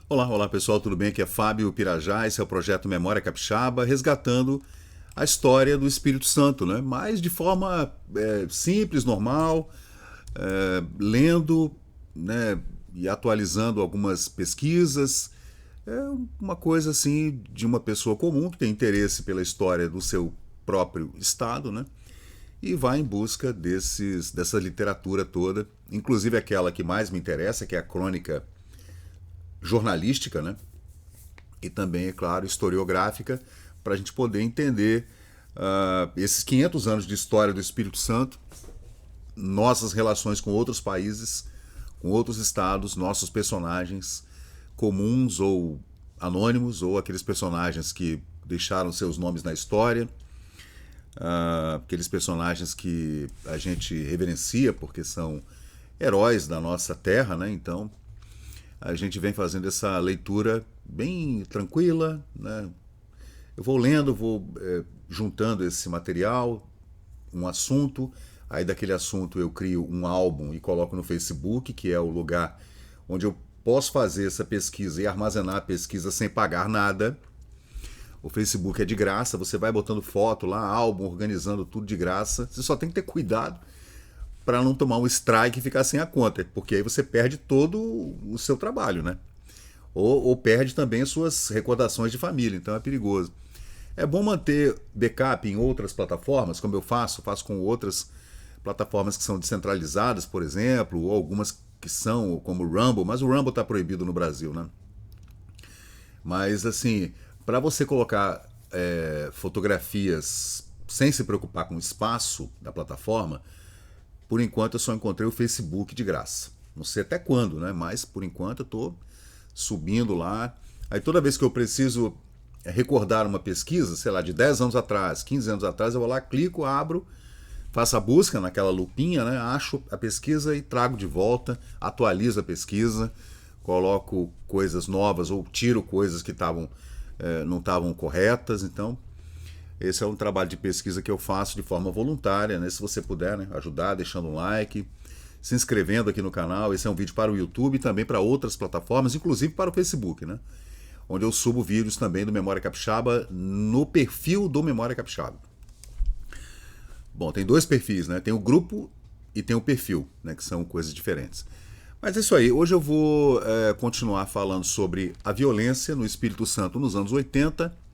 Olá, olá pessoal, tudo bem? Aqui é Fábio Pirajá, esse é o projeto Memória Capixaba, resgatando a história do Espírito Santo, né? Mas de forma simples, normal, lendo, né? E atualizando algumas pesquisas. É uma coisa assim de uma pessoa comum que tem interesse pela história do seu próprio estado, né? E vai em busca dessa literatura toda, inclusive aquela que mais me interessa, que é a crônica jornalística, né? E também, é claro, historiográfica, para a gente poder entender esses 500 anos de história do Espírito Santo, nossas relações com outros países, com outros estados, nossos personagens comuns ou anônimos, ou aqueles personagens que deixaram seus nomes na história, aqueles personagens que a gente reverencia porque são heróis da nossa terra, né? Então a gente vem fazendo essa leitura bem tranquila, né? Eu vou lendo, vou juntando esse material, um assunto, aí daquele assunto eu crio um álbum e coloco no Facebook, que é o lugar onde eu posso fazer essa pesquisa e armazenar a pesquisa sem pagar nada. O Facebook é de graça, você vai botando foto lá, álbum, organizando tudo de graça. Você só tem que ter cuidado para não tomar um strike e ficar sem a conta, porque aí você perde todo o seu trabalho, né? Ou perde também as suas recordações de família, então é perigoso. É bom manter backup em outras plataformas, como eu faço com outras plataformas que são descentralizadas, por exemplo, ou algumas que são, como o Rumble, mas o Rumble está proibido no Brasil, né? Mas, assim, para você colocar fotografias sem se preocupar com o espaço da plataforma, por enquanto eu só encontrei o Facebook de graça. Não sei até quando, né? Mas por enquanto eu estou subindo lá. Aí toda vez que eu preciso recordar uma pesquisa, sei lá, de 10 anos atrás, 15 anos atrás, eu vou lá, clico, abro, faço a busca naquela lupinha, né? Acho a pesquisa e trago de volta, atualizo a pesquisa, coloco coisas novas ou tiro coisas que não estavam corretas. Então, esse é um trabalho de pesquisa que eu faço de forma voluntária, né? Se você puder, né, ajudar, deixando um like, se inscrevendo aqui no canal. Esse é um vídeo para o YouTube e também para outras plataformas, inclusive para o Facebook, né? Onde eu subo vídeos também do Memória Capixaba no perfil do Memória Capixaba. Bom, tem dois perfis, né? Tem o grupo e tem o perfil, né? Que são coisas diferentes. Mas é isso aí. Hoje eu vou continuar falando sobre a violência no Espírito Santo nos anos 80,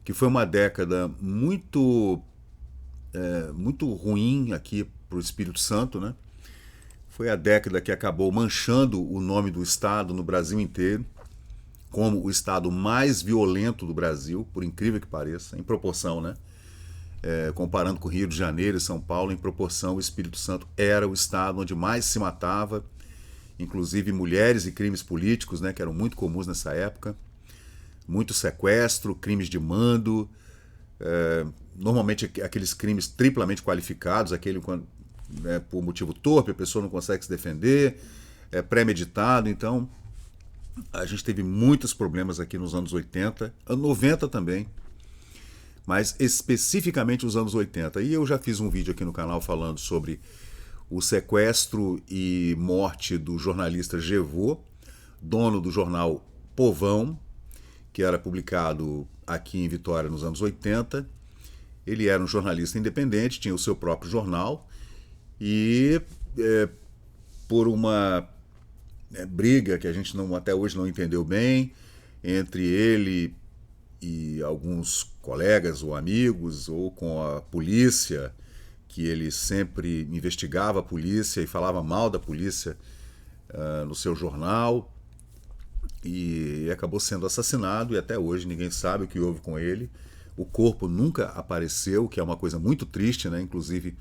que foi uma década muito ruim aqui para o Espírito Santo, né? Foi a década que acabou manchando o nome do estado no Brasil inteiro, como o estado mais violento do Brasil, por incrível que pareça, em proporção, né? Comparando com Rio de Janeiro e São Paulo, em proporção, o Espírito Santo era o estado onde mais se matava, inclusive mulheres e crimes políticos, né? Que eram muito comuns nessa época. Muito sequestro, crimes de mando, normalmente aqueles crimes triplamente qualificados, aquele quando, por motivo torpe, a pessoa não consegue se defender, é premeditado. Então, a gente teve muitos problemas aqui nos anos 80, anos 90 também, mas especificamente os anos 80. E eu já fiz um vídeo aqui no canal falando sobre o sequestro e morte do jornalista Gevô, dono do jornal Povão, que era publicado aqui em Vitória nos anos 80. Ele era um jornalista independente, tinha o seu próprio jornal, e por uma briga que a gente até hoje não entendeu bem, entre ele e alguns colegas ou amigos, ou com a polícia, que ele sempre investigava a polícia e falava mal da polícia no seu jornal, e acabou sendo assassinado, e até hoje ninguém sabe o que houve com ele. O corpo nunca apareceu, o que é uma coisa muito triste, né? Inclusive,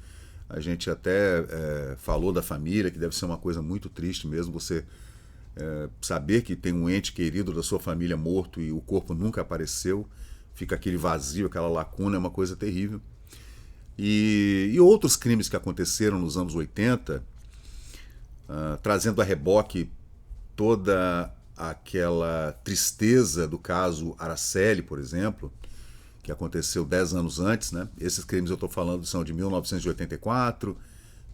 a gente até falou da família, que deve ser uma coisa muito triste mesmo, você saber que tem um ente querido da sua família morto e o corpo nunca apareceu, fica aquele vazio, aquela lacuna, é uma coisa terrível. E outros crimes que aconteceram nos anos 80, trazendo a reboque toda aquela tristeza do caso Araceli, por exemplo, que aconteceu 10 anos antes, né? Esses crimes eu estou falando são de 1984,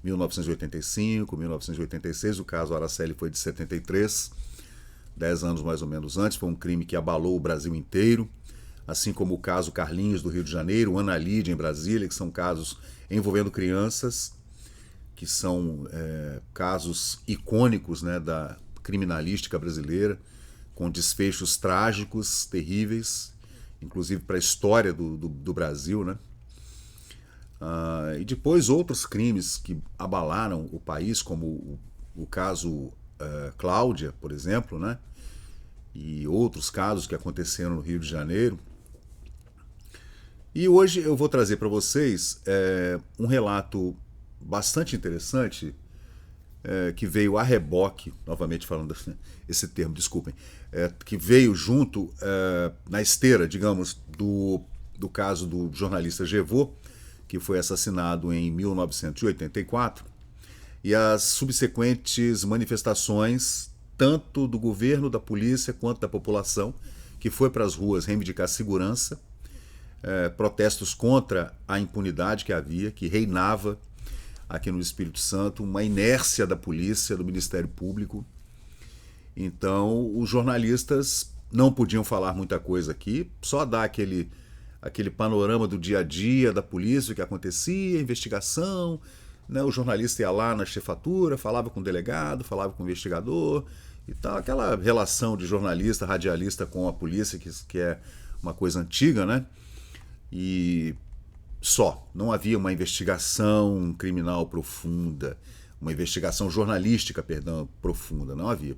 1985, 1986, o caso Araceli foi de 73, 10 anos mais ou menos antes. Foi um crime que abalou o Brasil inteiro, assim como o caso Carlinhos do Rio de Janeiro, o Ana Lídia em Brasília, que são casos envolvendo crianças, que são casos icônicos, né, da criminalística brasileira, com desfechos trágicos, terríveis, inclusive para a história do Brasil, né? E depois outros crimes que abalaram o país, como o caso Cláudia, por exemplo, né? E outros casos que aconteceram no Rio de Janeiro. E hoje eu vou trazer para vocês um relato bastante interessante, que veio a reboque, novamente falando esse termo, desculpem, que veio junto, na esteira, digamos, do caso do jornalista Gevô, que foi assassinado em 1984, e as subsequentes manifestações, tanto do governo, da polícia, quanto da população, que foi para as ruas reivindicar segurança, protestos contra a impunidade que havia, que reinava aqui no Espírito Santo, uma inércia da polícia, do Ministério Público. Então, os jornalistas não podiam falar muita coisa aqui, só dar aquele panorama do dia a dia da polícia, o que acontecia, investigação, né? O jornalista ia lá na chefatura, falava com o delegado, falava com o investigador e tal, aquela relação de jornalista, radialista com a polícia, que é uma coisa antiga, né? E só, não havia uma investigação criminal profunda, uma investigação jornalística, perdão, profunda, não havia.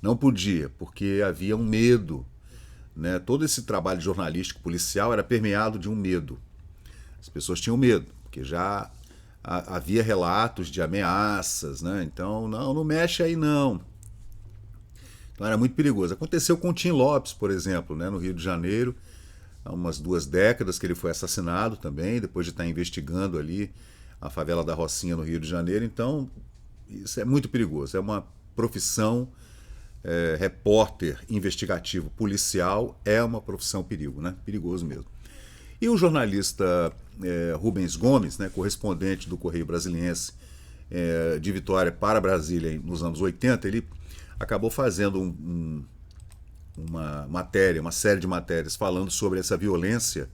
Não podia, porque havia um medo, né? Todo esse trabalho jornalístico policial era permeado de um medo. As pessoas tinham medo, porque já havia relatos de ameaças, né? Então, não mexe aí não. Então era muito perigoso. Aconteceu com o Tim Lopes, por exemplo, né? No Rio de Janeiro, há umas 2 décadas que ele foi assassinado também, depois de estar investigando ali a favela da Rocinha no Rio de Janeiro. Então, isso é muito perigoso. É uma profissão, repórter investigativo policial, é uma profissão perigo, né? Perigoso mesmo. E o jornalista Rubens Gomes, né, correspondente do Correio Brasiliense de Vitória para Brasília nos anos 80, ele acabou fazendo uma série de matérias falando sobre essa violência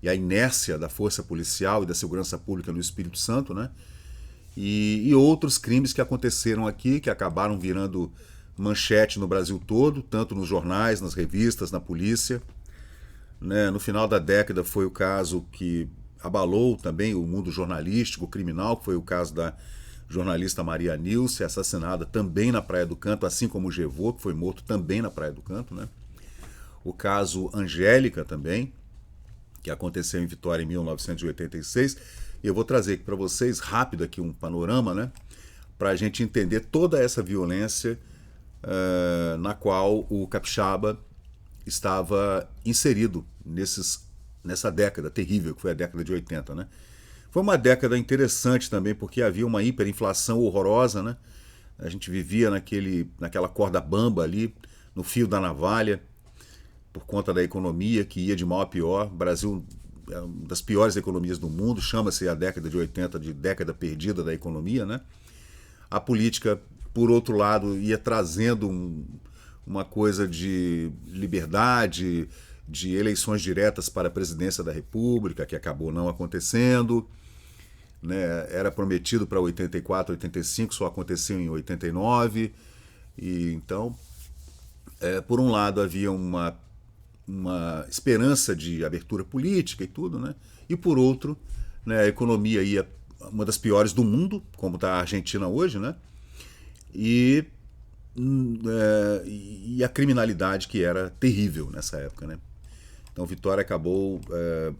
e a inércia da força policial e da segurança pública no Espírito Santo, né? E outros crimes que aconteceram aqui, que acabaram virando manchete no Brasil todo, tanto nos jornais, nas revistas, na polícia, né? No final da década foi o caso que abalou também o mundo jornalístico, criminal, que foi o caso da jornalista Maria Nilce, assassinada também na Praia do Canto, assim como o Gevô, que foi morto também na Praia do Canto, né? O caso Angélica também, que aconteceu em Vitória em 1986. E eu vou trazer aqui para vocês, rápido aqui, um panorama, né? Para a gente entender toda essa violência na qual o capixaba estava inserido nessa década terrível, que foi a década de 80, né? Foi uma década interessante também, porque havia uma hiperinflação horrorosa, né? A gente vivia naquela corda bamba ali, no fio da navalha, por conta da economia que ia de mal a pior. O Brasil é uma das piores economias do mundo, chama-se a década de 80 de década perdida da economia, né? A política, por outro lado, ia trazendo uma coisa de liberdade, de eleições diretas para a presidência da República, que acabou não acontecendo, né? Era prometido para 84, 85, só aconteceu em 89. E então, por um lado, havia uma esperança de abertura política e tudo, né? E por outro, né, a economia ia uma das piores do mundo, como está a Argentina hoje, né? E a criminalidade que era terrível nessa época, né? Então Vitória acabou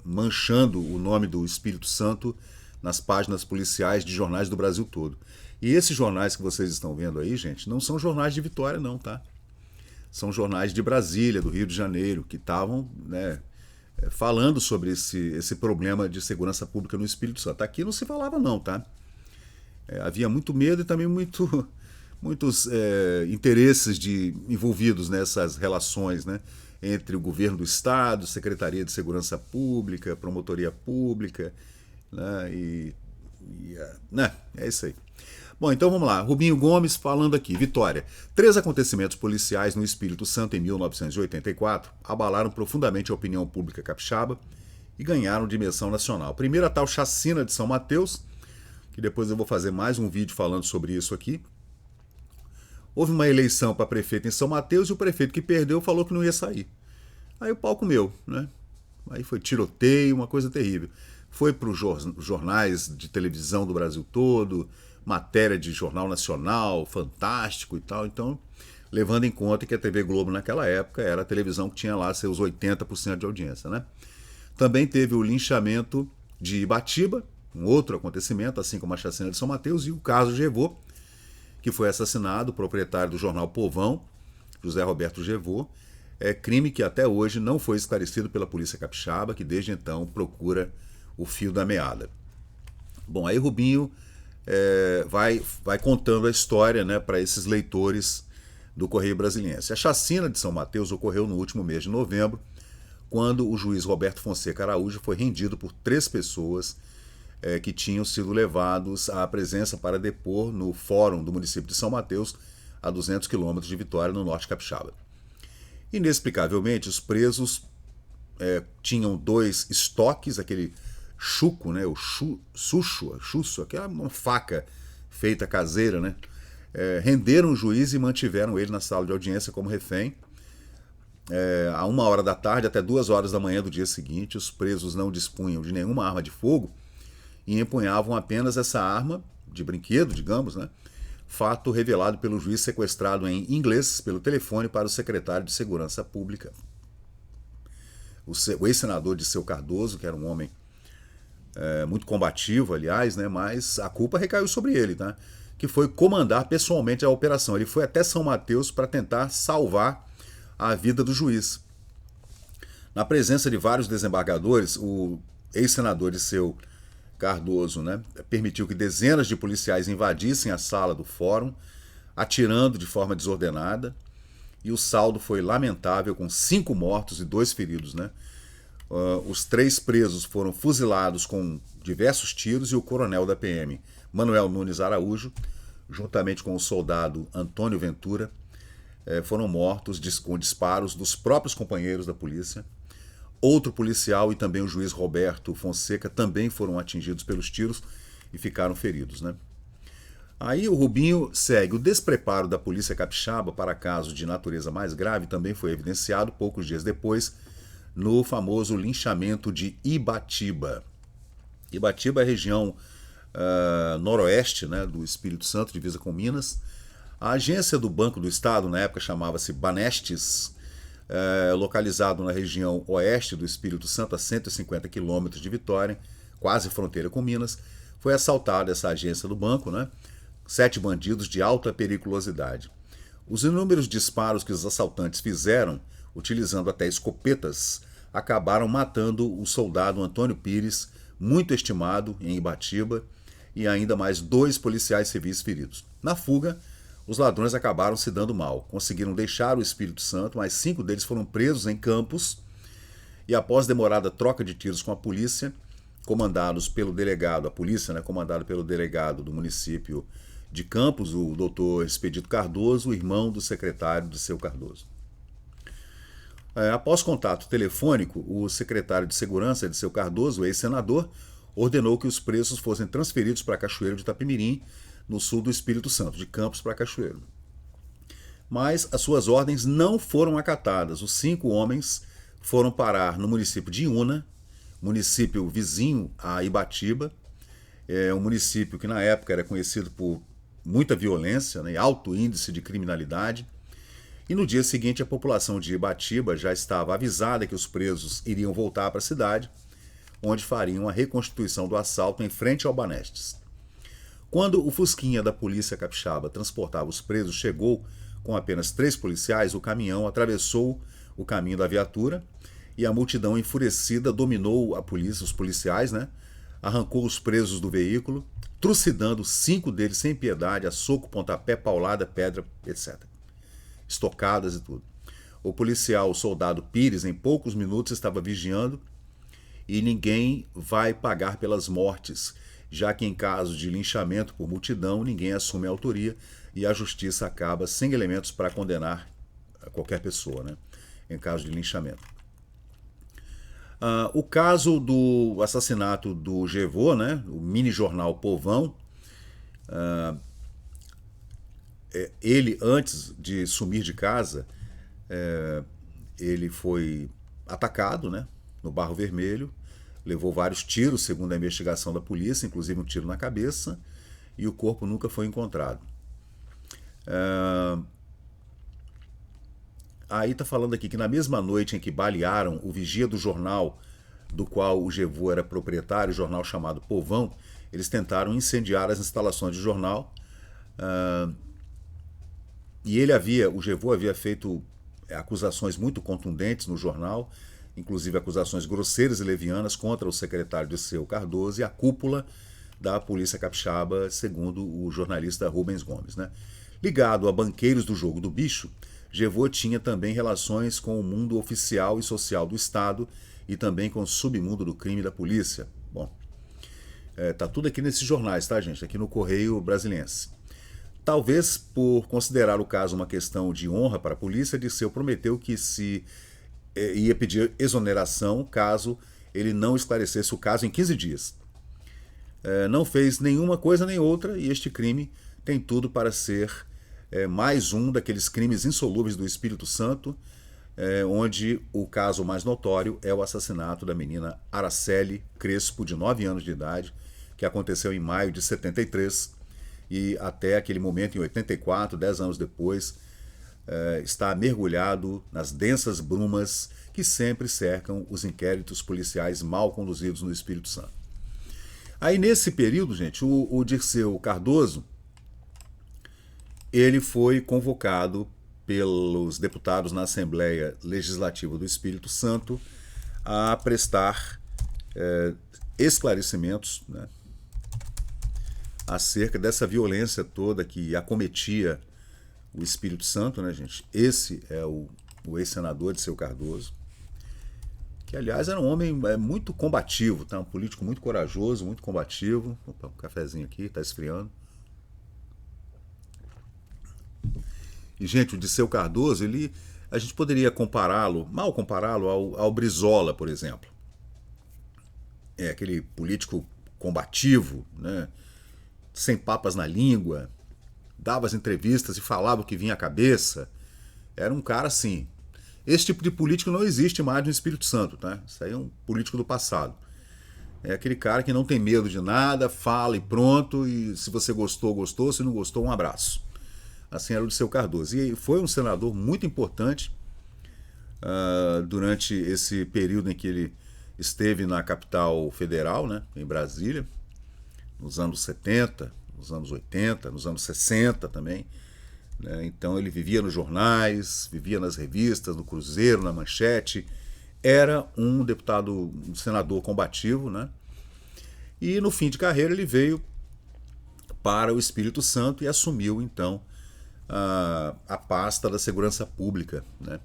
manchando o nome do Espírito Santo nas páginas policiais de jornais do Brasil todo. E esses jornais que vocês estão vendo aí, gente, não são jornais de Vitória não, tá? São jornais de Brasília, do Rio de Janeiro, que estavam, né, falando sobre esse problema de segurança pública no Espírito Santo. Aqui não se falava não, tá? Havia muito medo e também muitos interesses envolvidos nessas relações, né, entre o governo do Estado, Secretaria de Segurança Pública, Promotoria Pública, né, né, é isso aí. Bom, então vamos lá. Rubinho Gomes falando aqui. Vitória. 3 acontecimentos policiais no Espírito Santo em 1984 abalaram profundamente a opinião pública capixaba e ganharam dimensão nacional. Primeiro, a tal chacina de São Mateus, que depois eu vou fazer mais um vídeo falando sobre isso aqui. Houve uma eleição para prefeito em São Mateus e o prefeito que perdeu falou que não ia sair. Aí o pau comeu, né? Aí foi tiroteio, uma coisa terrível. Foi para os jornais de televisão do Brasil todo, matéria de jornal nacional, Fantástico e tal. Então, levando em conta que a TV Globo naquela época era a televisão que tinha lá seus 80% de audiência, né? Também teve o linchamento de Ibatiba, um outro acontecimento, assim como a chacina de São Mateus, e o caso Gevô, que foi assassinado, o proprietário do jornal Povão, José Roberto Gevô, crime que até hoje não foi esclarecido pela polícia capixaba, que desde então procura o fio da meada. Bom, aí Rubinho vai contando a história, né, para esses leitores do Correio Brasiliense. A chacina de São Mateus ocorreu no último mês de novembro, quando o juiz Roberto Fonseca Araújo foi rendido por 3 pessoas que tinham sido levados à presença para depor no fórum do município de São Mateus, a 200 quilômetros de Vitória, no norte capixaba. Inexplicavelmente, os presos tinham 2 estoques, aquele chuco, né, o chuço, que é uma faca feita caseira, né, renderam o juiz e mantiveram ele na sala de audiência como refém. A 1h da tarde até 2h da manhã do dia seguinte, os presos não dispunham de nenhuma arma de fogo e empunhavam apenas essa arma de brinquedo, digamos, né, fato revelado pelo juiz sequestrado em inglês pelo telefone para o secretário de Segurança Pública, o ex-senador Dirceu Cardoso, que era um homem muito combativo, aliás, né, mas a culpa recaiu sobre ele, tá? Que foi comandar pessoalmente a operação. Ele foi até São Mateus para tentar salvar a vida do juiz. Na presença de vários desembargadores, o ex-senador Dirceu Cardoso, né, permitiu que dezenas de policiais invadissem a sala do fórum, atirando de forma desordenada, e o saldo foi lamentável, com 5 mortos e 2 feridos, né? Os 3 presos foram fuzilados com diversos tiros e o coronel da PM, Manuel Nunes Araújo, juntamente com o soldado Antônio Ventura, foram mortos com disparos dos próprios companheiros da polícia. Outro policial e também o juiz Roberto Fonseca também foram atingidos pelos tiros e ficaram feridos, né? Aí o Rubinho segue. O despreparo da polícia capixaba para casos de natureza mais grave também foi evidenciado poucos dias depois no famoso linchamento de Ibatiba. Ibatiba é a região noroeste, né, do Espírito Santo, divisa com Minas. A agência do Banco do Estado, na época chamava-se Banestes, localizado na região oeste do Espírito Santo, a 150 quilômetros de Vitória, quase fronteira com Minas. Foi assaltada essa agência do banco, né? 7 bandidos de alta periculosidade. Os inúmeros disparos que os assaltantes fizeram, utilizando até escopetas, acabaram matando o soldado Antônio Pires, muito estimado em Ibatiba, e ainda mais 2 policiais civis feridos. Na fuga, os ladrões acabaram se dando mal. Conseguiram deixar o Espírito Santo, mas 5 deles foram presos em Campos, e após demorada troca de tiros com a polícia, comandados pelo delegado, a polícia, né, comandada pelo delegado do município de Campos, o doutor Expedito Cardoso, o irmão do secretário Dirceu Cardoso. Após contato telefônico, o secretário de Segurança, Dirceu Cardoso, o ex-senador, ordenou que os presos fossem transferidos para Cachoeiro de Itapemirim, no sul do Espírito Santo, de Campos para Cachoeiro. Mas as suas ordens não foram acatadas. Os 5 homens foram parar no município de Iuna, município vizinho a Ibatiba, um município que na época era conhecido por muita violência, né, alto índice de criminalidade. E no dia seguinte a população de Ibatiba já estava avisada que os presos iriam voltar para a cidade, onde fariam a reconstituição do assalto em frente ao Banestes. Quando o fusquinha da polícia capixaba transportava os presos chegou com apenas 3 policiais, o caminhão atravessou o caminho da viatura e a multidão enfurecida dominou a polícia, os policiais, né? Arrancou os presos do veículo, trucidando 5 deles sem piedade, a soco, pontapé, paulada, pedra, etc. Estocadas e tudo. O policial, o soldado Pires, em poucos minutos estava vigiando, e ninguém vai pagar pelas mortes já que em caso de linchamento por multidão, ninguém assume a autoria e a justiça acaba sem elementos para condenar qualquer pessoa, né, em caso de linchamento. O caso do assassinato do Gevô, né, o mini-jornal Povão, ele, antes de sumir de casa, ele foi atacado, né, no Barro Vermelho, levou vários tiros, segundo a investigação da polícia, inclusive um tiro na cabeça, e o corpo nunca foi encontrado. Aí está falando aqui que na mesma noite em que balearam o vigia do jornal do qual o Gevô era proprietário, o jornal chamado Povão, eles tentaram incendiar as instalações do jornal. E o Gevô havia feito acusações muito contundentes no jornal, inclusive acusações grosseiras e levianas contra o secretário Dirceu Cardoso e a cúpula da Polícia Capixaba, segundo o jornalista Rubens Gomes, né? Ligado a banqueiros do jogo do bicho, Gevô tinha também relações com o mundo oficial e social do Estado e também com o submundo do crime da polícia. Bom, tá tudo aqui nesses jornais, tá, gente? Aqui no Correio Brasiliense. Talvez por considerar o caso uma questão de honra para a polícia, Dirceu prometeu que ia pedir exoneração caso ele não esclarecesse o caso em 15 dias. Não fez nenhuma coisa nem outra e este crime tem tudo para ser mais um daqueles crimes insolúveis do Espírito Santo, onde o caso mais notório é o assassinato da menina Araceli Crespo, de 9 anos de idade, que aconteceu em maio de 73 e até aquele momento, em 84, 10 anos depois, está mergulhado nas densas brumas que sempre cercam os inquéritos policiais mal conduzidos no Espírito Santo. Aí nesse período, gente, o Dirceu Cardoso, ele foi convocado pelos deputados na Assembleia Legislativa do Espírito Santo a prestar esclarecimentos, né, acerca dessa violência toda que acometia o Espírito Santo, né, gente? Esse é o ex-senador Dirceu Cardoso, que, aliás, era um homem muito combativo, tá? Um político muito corajoso, muito combativo. Opa, um cafezinho aqui, tá esfriando. E, gente, o Dirceu Cardoso, a gente poderia mal compará-lo ao Brizola, por exemplo. É aquele político combativo, né? Sem papas na língua, dava as entrevistas e falava o que vinha à cabeça. Era um cara assim. Esse tipo de político não existe mais no Espírito Santo, tá? Isso aí é um político do passado. É aquele cara que não tem medo de nada, fala e pronto, e se você gostou, gostou, se não gostou, um abraço. Assim era o Dirceu Cardoso. E foi um senador muito importante durante esse período em que ele esteve na capital federal, né, em Brasília, nos anos 70, nos anos 80, nos anos 60 também. Né? Então ele vivia nos jornais, vivia nas revistas, no Cruzeiro, na Manchete. Era um senador combativo, né? E no fim de carreira ele veio para o Espírito Santo e assumiu então a pasta da Segurança Pública, né?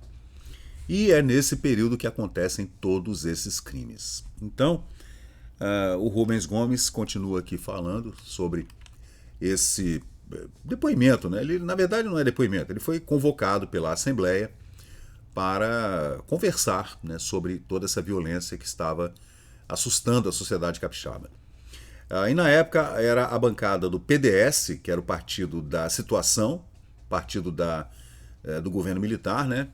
E é nesse período que acontecem todos esses crimes. Então, o Rubens Gomes continua aqui falando sobre esse depoimento, né? Ele, na verdade, não é depoimento, ele foi convocado pela Assembleia para conversar, né, sobre toda essa violência que estava assustando a sociedade capixaba. E na época era a bancada do PDS, que era o partido da situação, partido do governo militar, né,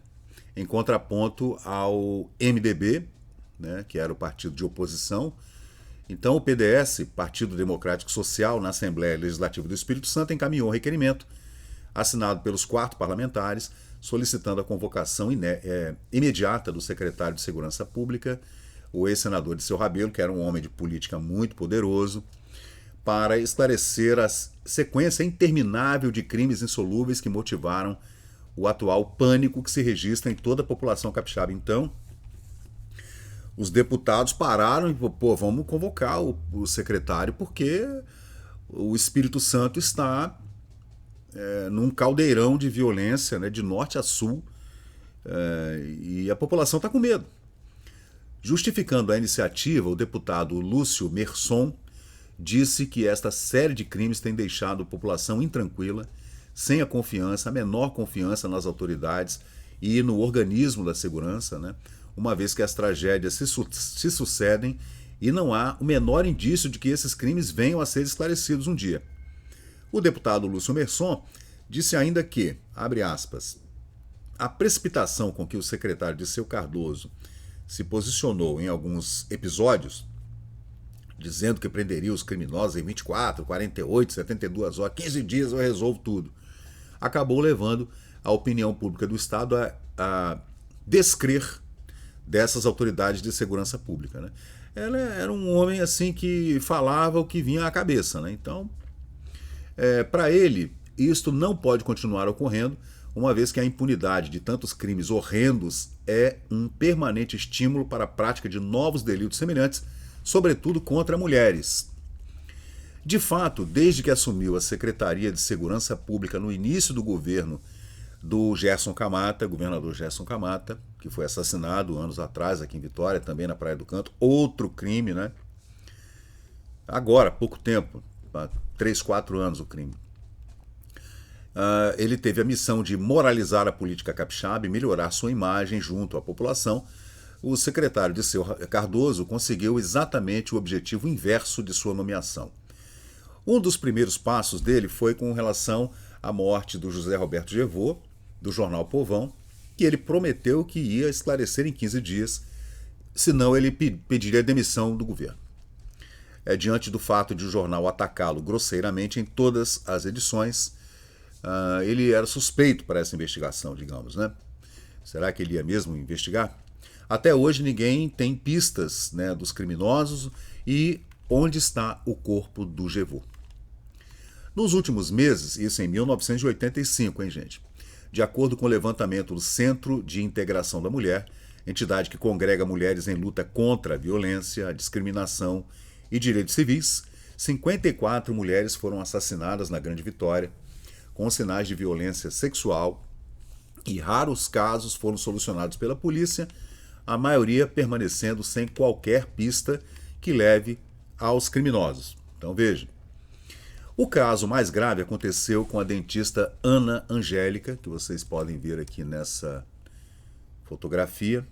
em contraponto ao MDB, né, que era o partido de oposição. Então o PDS, Partido Democrático Social, na Assembleia Legislativa do Espírito Santo, encaminhou um requerimento assinado pelos 4 parlamentares, solicitando a convocação imediata do secretário de Segurança Pública, o ex-senador Dirceu Rabelo, que era um homem de política muito poderoso, para esclarecer a sequência interminável de crimes insolúveis que motivaram o atual pânico que se registra em toda a população capixaba. Então, os deputados pararam e, vamos convocar o secretário, porque o Espírito Santo está num caldeirão de violência, né, de norte a sul, e a população está com medo. Justificando a iniciativa, o deputado Lúcio Merson disse que esta série de crimes tem deixado a população intranquila, sem a confiança, a menor confiança nas autoridades e no organismo da segurança, né? Uma vez que as tragédias se sucedem e não há o menor indício de que esses crimes venham a ser esclarecidos um dia. O deputado Lúcio Merson disse ainda que, abre aspas, a precipitação com que o secretário Dirceu Cardoso se posicionou em alguns episódios, dizendo que prenderia os criminosos em 24, 48, 72 horas, 15 dias eu resolvo tudo, acabou levando a opinião pública do Estado a descrer dessas autoridades de segurança pública, né? Ela era um homem assim que falava o que vinha à cabeça, né? Então, para ele, isto não pode continuar ocorrendo, uma vez que a impunidade de tantos crimes horrendos é um permanente estímulo para a prática de novos delitos semelhantes, sobretudo contra mulheres. De fato, desde que assumiu a Secretaria de Segurança Pública no início do governo do Gerson Camata, governador Gerson Camata, que foi assassinado anos atrás aqui em Vitória, também na Praia do Canto, outro crime, né? Agora, há pouco tempo, há 3, 4 anos o crime. Ele teve a missão de moralizar a política capixaba e melhorar sua imagem junto à população. O secretário Dirceu Cardoso conseguiu exatamente o objetivo inverso de sua nomeação. Um dos primeiros passos dele foi com relação à morte do José Roberto Gervaux, do jornal Povão, que ele prometeu que ia esclarecer em 15 dias, senão ele pediria demissão do governo. Diante do fato de o jornal atacá-lo grosseiramente em todas as edições, ele era suspeito para essa investigação, digamos, né? Será que ele ia mesmo investigar? Até hoje ninguém tem pistas, né, dos criminosos e onde está o corpo do Gervaux. Nos últimos meses, isso em 1985, hein, gente? De acordo com o levantamento do Centro de Integração da Mulher, entidade que congrega mulheres em luta contra a violência, a discriminação e direitos civis, 54 mulheres foram assassinadas na Grande Vitória, com sinais de violência sexual, e raros casos foram solucionados pela polícia, a maioria permanecendo sem qualquer pista que leve aos criminosos. Então veja. O caso mais grave aconteceu com a dentista Ana Angélica, que vocês podem ver aqui nessa fotografia.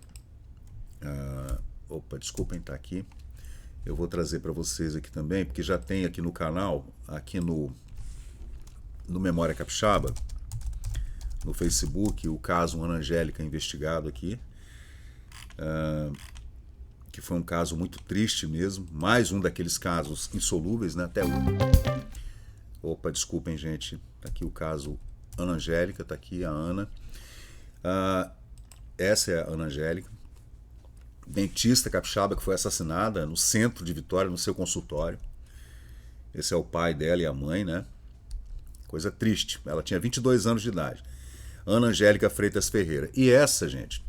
Desculpem, está aqui. Eu vou trazer para vocês aqui também, porque já tem aqui no canal, aqui no Memória Capixaba, no Facebook, o caso Ana Angélica investigado aqui, que foi um caso muito triste mesmo, mais um daqueles casos insolúveis, né, até hoje. Desculpem, gente, tá aqui o caso Ana Angélica, tá aqui a Ana. Essa é a Ana Angélica, dentista capixaba que foi assassinada no centro de Vitória, no seu consultório. Esse é o pai dela e a mãe, né? Coisa triste. Ela tinha 22 anos de idade. Ana Angélica Freitas Ferreira. E essa, gente,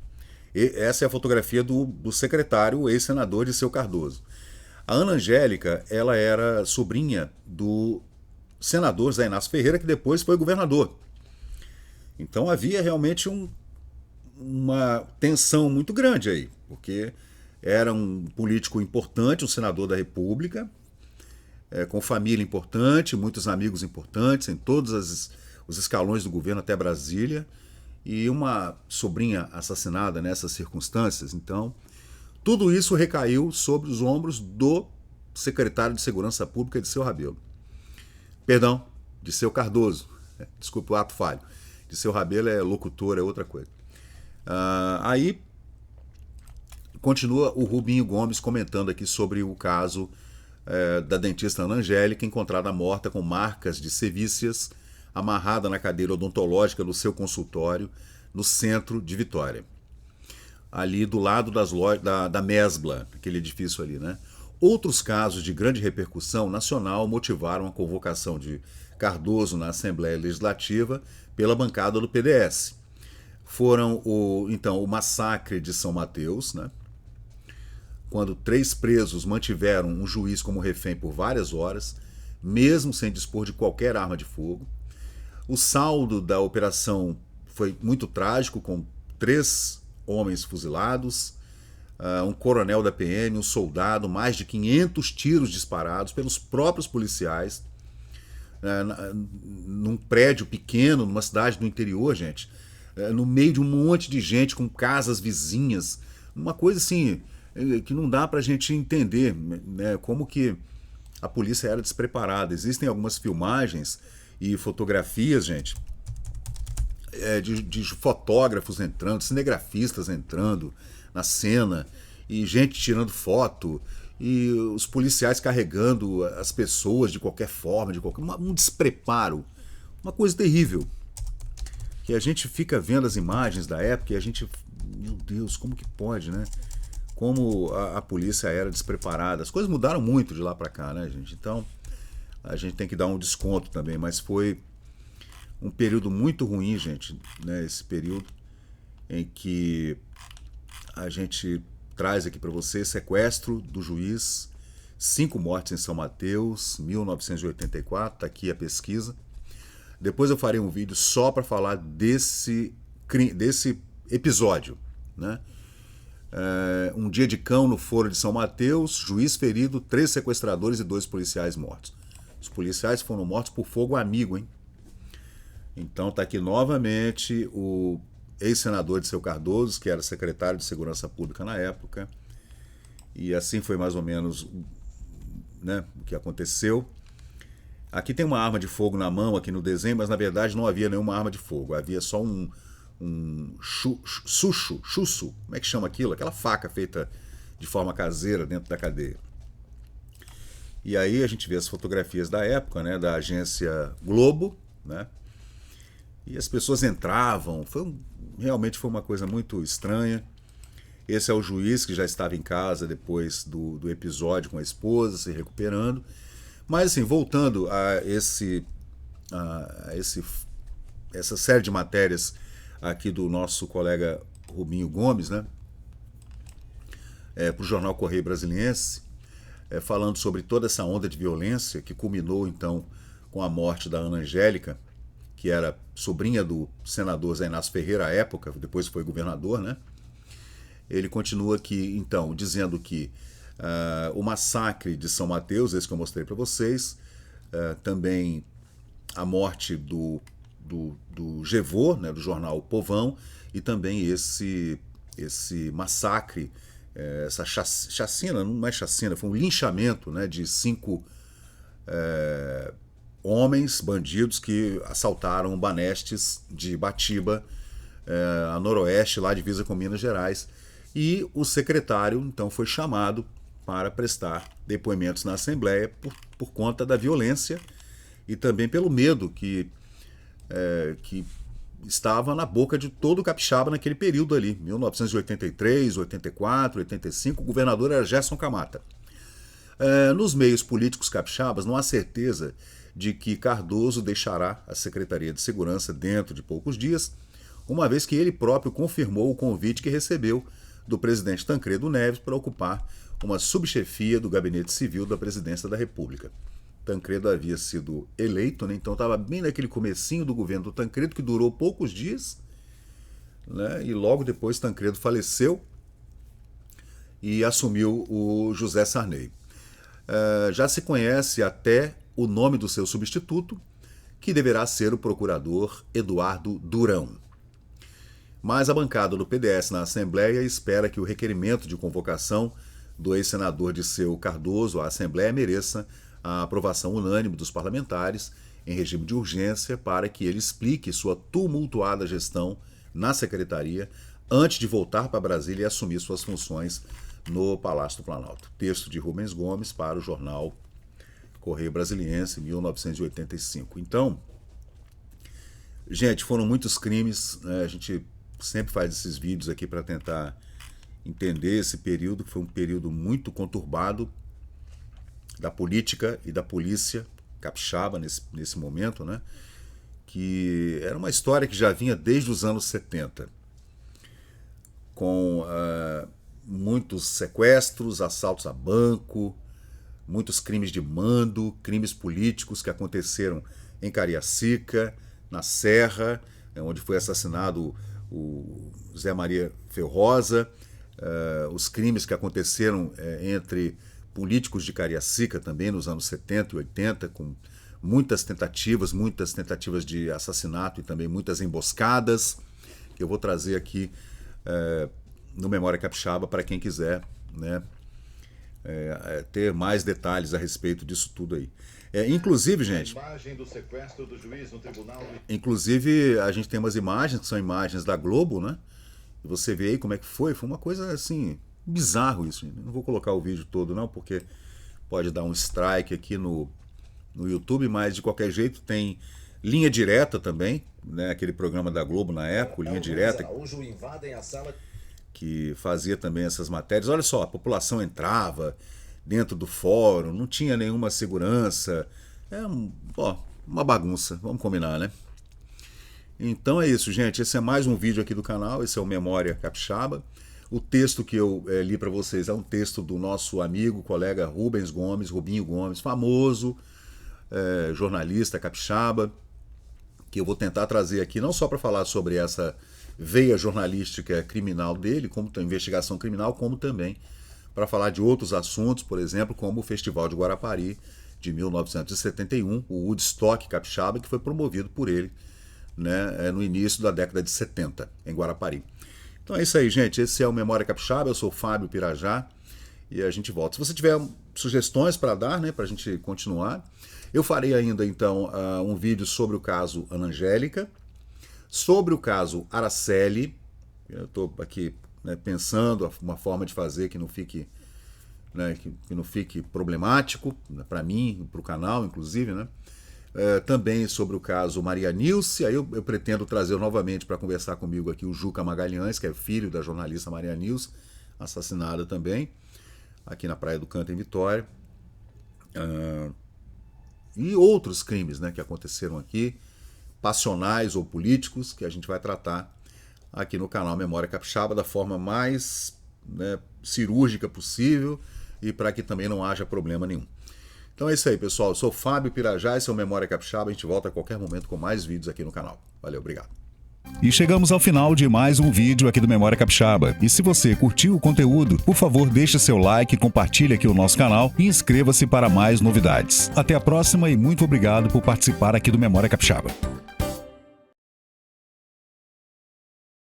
essa é a fotografia do secretário, ex-senador Dirceu Cardoso. A Ana Angélica, ela era sobrinha do senador Zé Inácio Ferreira, que depois foi governador. Então havia realmente uma tensão muito grande aí, porque era um político importante, um senador da República, com família importante, muitos amigos importantes em todos os escalões do governo até Brasília, e uma sobrinha assassinada nessas circunstâncias. Então, tudo isso recaiu sobre os ombros do secretário de Segurança Pública, Dirceu Rabelo. Perdão, Dirceu Cardoso. Desculpe o ato falho. Dirceu Rabelo é locutor, é outra coisa. Aí, continua o Rubinho Gomes comentando aqui sobre o caso da dentista Ana Angélica, encontrada morta com marcas de sevícias, amarrada na cadeira odontológica do seu consultório, no centro de Vitória. Ali do lado das lojas, da Mesbla, aquele edifício ali, né? Outros casos de grande repercussão nacional motivaram a convocação de Cardoso na Assembleia Legislativa pela bancada do PDS. Foram o massacre de São Mateus, né? Quando 3 presos mantiveram um juiz como refém por várias horas, mesmo sem dispor de qualquer arma de fogo. O saldo da operação foi muito trágico, com 3 homens fuzilados, um coronel da PM, um soldado, mais de 500 tiros disparados pelos próprios policiais, num prédio pequeno, numa cidade do interior, gente, no meio de um monte de gente com casas vizinhas, uma coisa assim que não dá pra gente entender, né, como que a polícia era despreparada. Existem algumas filmagens e fotografias, gente, de fotógrafos entrando, cinegrafistas entrando na cena, e gente tirando foto, e os policiais carregando as pessoas de qualquer forma, um despreparo, uma coisa terrível. Que a gente fica vendo as imagens da época e a gente, meu Deus, como que pode, né? Como a polícia era despreparada. As coisas mudaram muito de lá para cá, né, gente? Então, a gente tem que dar um desconto também, mas foi um período muito ruim, gente, né? Esse período em que a gente traz aqui para você sequestro do juiz, 5 mortes em São Mateus, 1984, tá aqui a pesquisa. Depois eu farei um vídeo só para falar desse episódio, né? Um dia de cão no Foro de São Mateus, juiz ferido, 3 sequestradores e 2 policiais mortos. Os policiais foram mortos por fogo amigo, hein? Então tá aqui novamente o ex-senador Dirceu Cardoso, que era secretário de Segurança Pública na época, e assim foi mais ou menos, né, o que aconteceu. Aqui tem uma arma de fogo na mão, aqui no desenho, mas na verdade não havia nenhuma arma de fogo, havia só um chuço, como é que chama aquilo? Aquela faca feita de forma caseira dentro da cadeia. E aí a gente vê as fotografias da época, né, da agência Globo, né, e as pessoas entravam, realmente foi uma coisa muito estranha. Esse é o juiz que já estava em casa depois do episódio com a esposa, se recuperando. Mas assim, voltando a essa série de matérias aqui do nosso colega Rubinho Gomes, né, para o jornal Correio Brasiliense, falando sobre toda essa onda de violência que culminou então com a morte da Ana Angélica, que era sobrinha do senador Zé Inácio Ferreira à época, depois foi governador, né? Ele continua aqui, então, dizendo que o massacre de São Mateus, esse que eu mostrei para vocês, também a morte do Gevô, né, do jornal Povão, e também esse massacre, essa chacina, não é chacina, foi um linchamento, né, de 5 homens bandidos que assaltaram Banestes de Batiba, a noroeste, lá divisa com Minas Gerais. E o secretário, então, foi chamado para prestar depoimentos na Assembleia por conta da violência e também pelo medo que estava na boca de todo o capixaba naquele período ali, 1983, 84, 85, o governador era Gerson Camata. Nos meios políticos capixabas não há certeza de que Cardoso deixará a Secretaria de Segurança dentro de poucos dias, uma vez que ele próprio confirmou o convite que recebeu do presidente Tancredo Neves para ocupar uma subchefia do Gabinete Civil da Presidência da República. Tancredo havia sido eleito, né? Então estava bem naquele comecinho do governo do Tancredo, que durou poucos dias, né? E logo depois Tancredo faleceu e assumiu o José Sarney. Já se conhece até o nome do seu substituto, que deverá ser o procurador Eduardo Durão. Mas a bancada do PDS na Assembleia espera que o requerimento de convocação do ex-senador Dirceu Cardoso à Assembleia mereça a aprovação unânime dos parlamentares em regime de urgência para que ele explique sua tumultuada gestão na secretaria antes de voltar para Brasília e assumir suas funções no Palácio do Planalto. Texto de Rubens Gomes para o jornal Correio Brasiliense, 1985. Então, gente, foram muitos crimes, né? A gente sempre faz esses vídeos aqui para tentar entender esse período, que foi um período muito conturbado da política e da polícia capixaba nesse momento, né? Que era uma história que já vinha desde os anos 70, com muitos sequestros, assaltos a banco, muitos crimes de mando, crimes políticos que aconteceram em Cariacica, na Serra, onde foi assassinado o Zé Maria Ferrosa, os crimes que aconteceram entre políticos de Cariacica também nos anos 70 e 80, com muitas tentativas de assassinato e também muitas emboscadas, que eu vou trazer aqui no Memória Capixaba para quem quiser, né, ter mais detalhes a respeito disso tudo aí. Inclusive, gente, inclusive a gente tem umas imagens que são imagens da Globo, né? E você vê aí como é que foi uma coisa assim, bizarro isso. Não vou colocar o vídeo todo não, porque pode dar um strike aqui no YouTube, mas de qualquer jeito tem Linha Direta também, né? Aquele programa da Globo na época, Linha Direta, que fazia também essas matérias. Olha só, a população entrava dentro do fórum, não tinha nenhuma segurança. Uma bagunça, vamos combinar, né? Então é isso, gente. Esse é mais um vídeo aqui do canal, esse é o Memória Capixaba. O texto que eu li para vocês é um texto do nosso amigo, colega Rubinho Gomes, famoso jornalista capixaba, que eu vou tentar trazer aqui não só para falar sobre essa veia jornalística criminal dele, como investigação criminal, como também para falar de outros assuntos, por exemplo, como o Festival de Guarapari de 1971, o Woodstock Capixaba, que foi promovido por ele, né, no início da década de 70, em Guarapari. Então é isso aí, gente. Esse é o Memória Capixaba, eu sou o Fábio Pirajá e a gente volta. Se você tiver sugestões para dar, né, para a gente continuar, eu farei ainda, então, um vídeo sobre o caso Ana Angélica, sobre o caso Araceli. Eu estou aqui, né, pensando uma forma de fazer que não fique, né, que não fique problemático, né, para mim, para o canal, inclusive, né? Também sobre o caso Maria Nilce. Aí eu pretendo trazer novamente para conversar comigo aqui o Juca Magalhães, que é filho da jornalista Maria Nilce, assassinada também, aqui na Praia do Canto, em Vitória. E outros crimes, né, que aconteceram aqui, passionais ou políticos, que a gente vai tratar aqui no canal Memória Capixaba da forma mais, né, cirúrgica possível e para que também não haja problema nenhum. Então é isso aí, pessoal. Eu sou Fábio Pirajá, esse é o Memória Capixaba. A gente volta a qualquer momento com mais vídeos aqui no canal. Valeu, obrigado. E chegamos ao final de mais um vídeo aqui do Memória Capixaba. E se você curtiu o conteúdo, por favor, deixe seu like, compartilhe aqui o nosso canal e inscreva-se para mais novidades. Até a próxima e muito obrigado por participar aqui do Memória Capixaba.